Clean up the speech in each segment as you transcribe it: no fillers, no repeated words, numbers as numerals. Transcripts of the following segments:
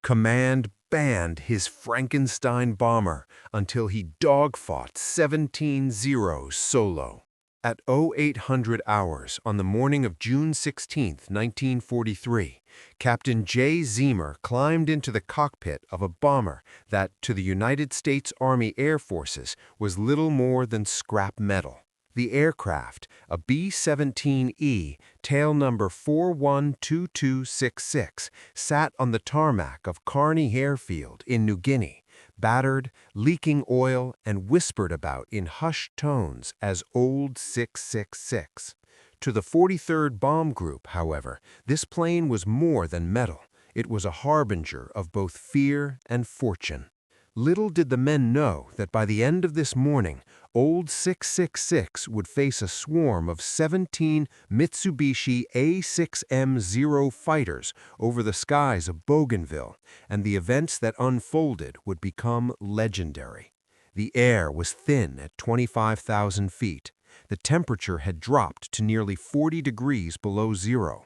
Command banned his Frankenstein bomber until he dogfought 17 Zeros solo. At 0800 hours on the morning of June 16, 1943, Captain Jay Zeamer climbed into the cockpit of a bomber that, to the United States Army Air Forces, was little more than scrap metal. The aircraft, a B-17E, tail number 412266, sat on the tarmac of Carney Airfield in New Guinea, battered, leaking oil, and whispered about in hushed tones as Old 666. To the 43rd Bomb Group, however, this plane was more than metal. It was a harbinger of both fear and fortune. Little did the men know that by the end of this morning, Old 666 would face a swarm of 17 Mitsubishi A6M Zero fighters over the skies of Bougainville, and the events that unfolded would become legendary. The air was thin at 25,000 feet. The temperature had dropped to nearly 40 degrees below zero.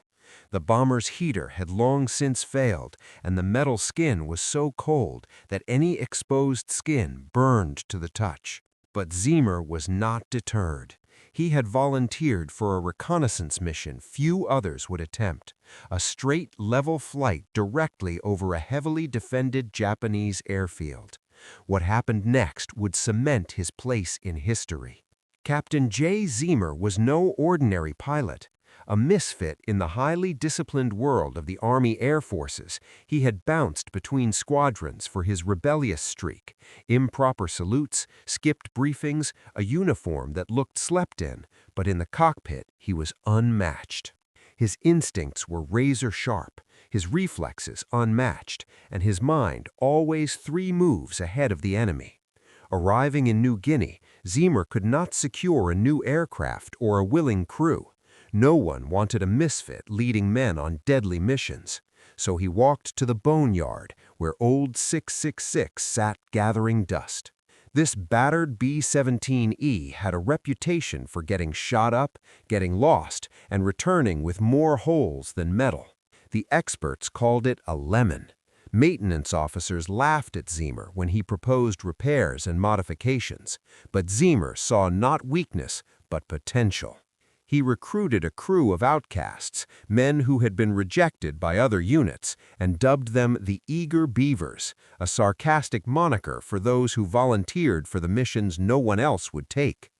The bomber's heater had long since failed, and the metal skin was so cold that any exposed skin burned to the touch. But Zeamer was not deterred. He had volunteered for a reconnaissance mission few others would attempt, a straight, level flight directly over a heavily defended Japanese airfield. What happened next would cement his place in history. Captain Jay Zeamer was no ordinary pilot. A misfit in the highly disciplined world of the Army Air Forces, he had bounced between squadrons for his rebellious streak, improper salutes, skipped briefings, a uniform that looked slept in, but in the cockpit he was unmatched. His instincts were razor-sharp, his reflexes unmatched, and his mind always 3 moves ahead of the enemy. Arriving in New Guinea, Zeamer could not secure a new aircraft or a willing crew. No one wanted a misfit leading men on deadly missions, so he walked to the boneyard where Old 666 sat gathering dust. This battered B-17E had a reputation for getting shot up, getting lost, and returning with more holes than metal. The experts called it a lemon. Maintenance officers laughed at Zeamer when he proposed repairs and modifications, but Zeamer saw not weakness but potential. He recruited a crew of outcasts, men who had been rejected by other units, and dubbed them the Eager Beavers, a sarcastic moniker for those who volunteered for the missions no one else would take.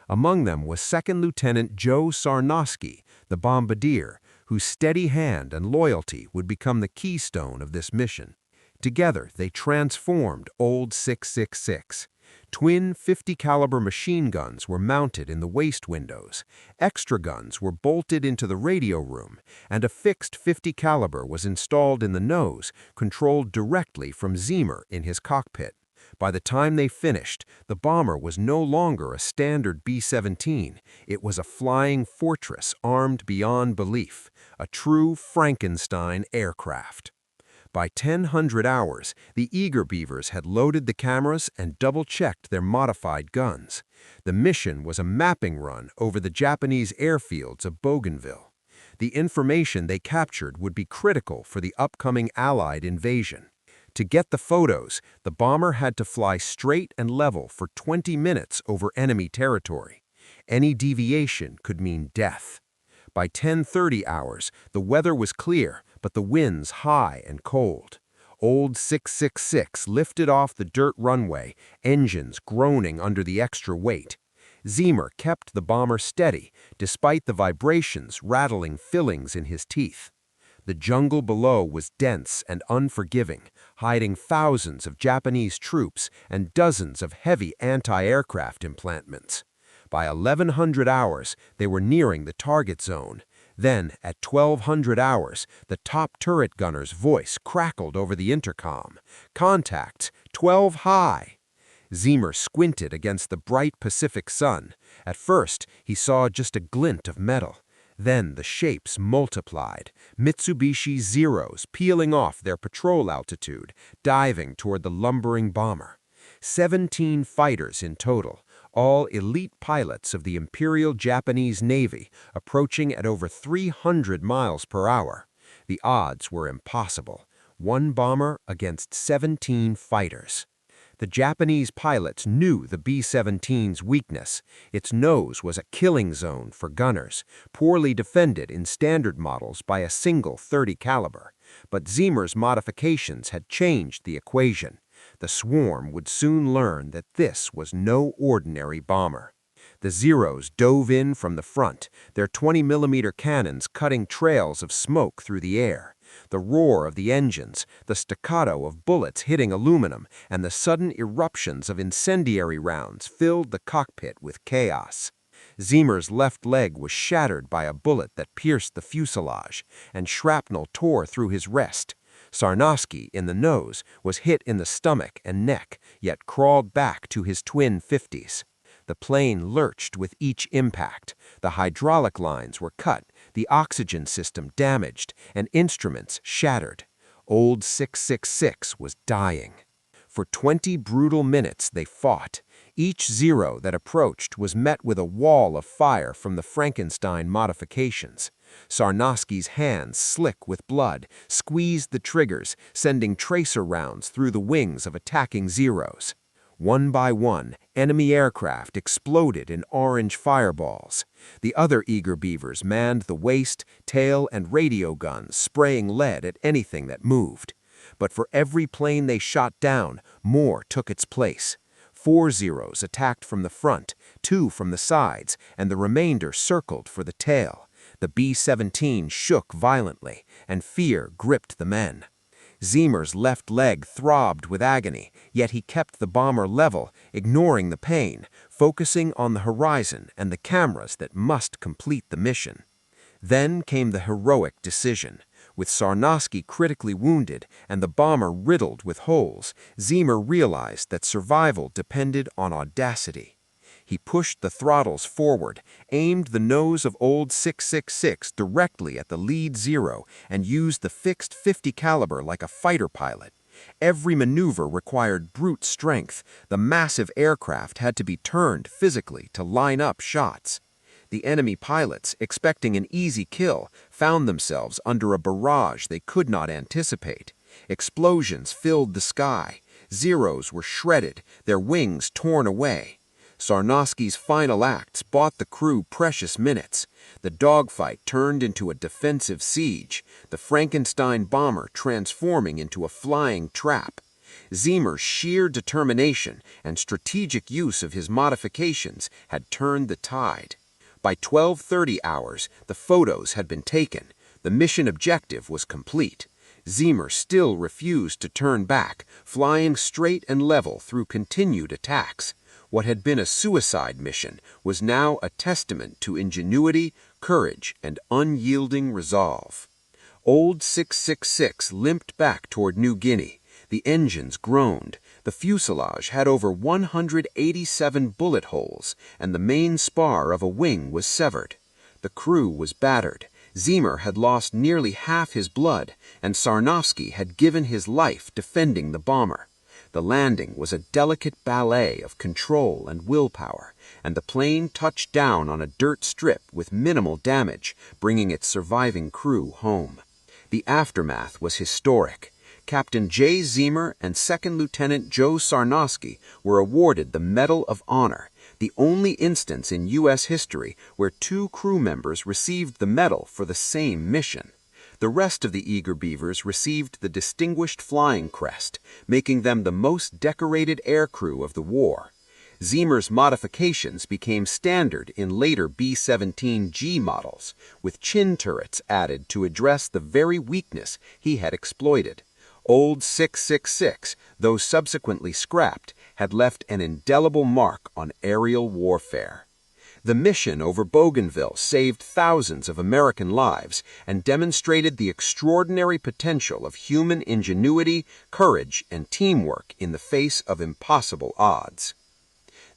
Among them was Second Lieutenant Joe Sarnoski, the bombardier, whose steady hand and loyalty would become the keystone of this mission. Together, they transformed Old 666. Twin 50-caliber machine guns were mounted in the waist windows, extra guns were bolted into the radio room, and a fixed 50-caliber was installed in the nose, controlled directly from Zeamer in his cockpit. By the time they finished, the bomber was no longer a standard B-17. It was a flying fortress armed beyond belief, a true Frankenstein aircraft. By 1000 hours, the Eager Beavers had loaded the cameras and double-checked their modified guns. The mission was a mapping run over the Japanese airfields of Bougainville. The information they captured would be critical for the upcoming Allied invasion. To get the photos, the bomber had to fly straight and level for 20 minutes over enemy territory. Any deviation could mean death. By 10:30 hours, the weather was clear, but the winds high and cold. Old 666 lifted off the dirt runway, engines groaning under the extra weight. Zeamer kept the bomber steady, despite the vibrations rattling fillings in his teeth. The jungle below was dense and unforgiving, hiding thousands of Japanese troops and dozens of heavy anti-aircraft emplantments. By 1100 hours, they were nearing the target zone. Then, at 1200 hours, the top turret gunner's voice crackled over the intercom. "Contacts, 12 high!" Zeamer squinted against the bright Pacific sun. At first, he saw just a glint of metal. Then the shapes multiplied, Mitsubishi Zeros peeling off their patrol altitude, diving toward the lumbering bomber. 17 fighters in total, all elite pilots of the Imperial Japanese Navy, approaching at over 300 miles per hour. The odds were impossible. one bomber against 17 fighters. The Japanese pilots knew the B-17's weakness. Its nose was a killing zone for gunners, poorly defended in standard models by a single .30 caliber. But Zeamer's modifications had changed the equation. The swarm would soon learn that this was no ordinary bomber. The Zeros dove in from the front, their 20mm cannons cutting trails of smoke through the air. The roar of the engines, the staccato of bullets hitting aluminum, and the sudden eruptions of incendiary rounds filled the cockpit with chaos. Zeamer's left leg was shattered by a bullet that pierced the fuselage, and shrapnel tore through his rest. Sarnoski, in the nose, was hit in the stomach and neck, yet crawled back to his twin 50s. The plane lurched with each impact. The hydraulic lines were cut, the oxygen system damaged, and instruments shattered. Old 666 was dying. For 20 brutal minutes they fought. Each Zero that approached was met with a wall of fire from the Frankenstein modifications. Sarnoski's hands, slick with blood, squeezed the triggers, sending tracer rounds through the wings of attacking Zeros. One by one, enemy aircraft exploded in orange fireballs. The other Eager Beavers manned the waist, tail, and radio guns, spraying lead at anything that moved. But for every plane they shot down, more took its place. 4 Zeros attacked from the front, 2 from the sides, and the remainder circled for the tail. The B-17 shook violently, and fear gripped the men. Zeamer's left leg throbbed with agony, yet he kept the bomber level, ignoring the pain, focusing on the horizon and the cameras that must complete the mission. Then came the heroic decision. With Sarnoski critically wounded and the bomber riddled with holes, Zeamer realized that survival depended on audacity. He pushed the throttles forward, aimed the nose of old 666 directly at the lead Zero, and used the fixed .50 caliber like a fighter pilot. Every maneuver required brute strength. The massive aircraft had to be turned physically to line up shots. The enemy pilots, expecting an easy kill, found themselves under a barrage they could not anticipate. Explosions filled the sky. Zeros were shredded, their wings torn away. Sarnoski's final acts bought the crew precious minutes. The dogfight turned into a defensive siege, the Frankenstein bomber transforming into a flying trap. Zeamer's sheer determination and strategic use of his modifications had turned the tide. By 12:30 hours, the photos had been taken. The mission objective was complete. Zeamer still refused to turn back, flying straight and level through continued attacks. What had been a suicide mission was now a testament to ingenuity, courage, and unyielding resolve. Old 666 limped back toward New Guinea. The engines groaned. The fuselage had over 187 bullet holes, and the main spar of a wing was severed. The crew was battered. Zeamer had lost nearly half his blood, and Sarnoski had given his life defending the bomber. The landing was a delicate ballet of control and willpower, and the plane touched down on a dirt strip with minimal damage, bringing its surviving crew home. The aftermath was historic. Captain Jay Zeamer and Second Lieutenant Joe Sarnoski were awarded the Medal of Honor, the only instance in U.S. history where 2 crew members received the medal for the same mission. The rest of the Eager Beavers received the Distinguished Flying Crest, making them the most decorated aircrew of the war. Zeamer's modifications became standard in later B-17G models, with chin turrets added to address the very weakness he had exploited. Old 666, though subsequently scrapped, had left an indelible mark on aerial warfare. The mission over Bougainville saved thousands of American lives and demonstrated the extraordinary potential of human ingenuity, courage, and teamwork in the face of impossible odds.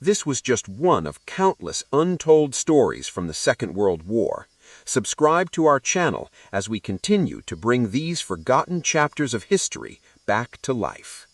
This was just one of countless untold stories from the Second World War. Subscribe to our channel as we continue to bring these forgotten chapters of history back to life.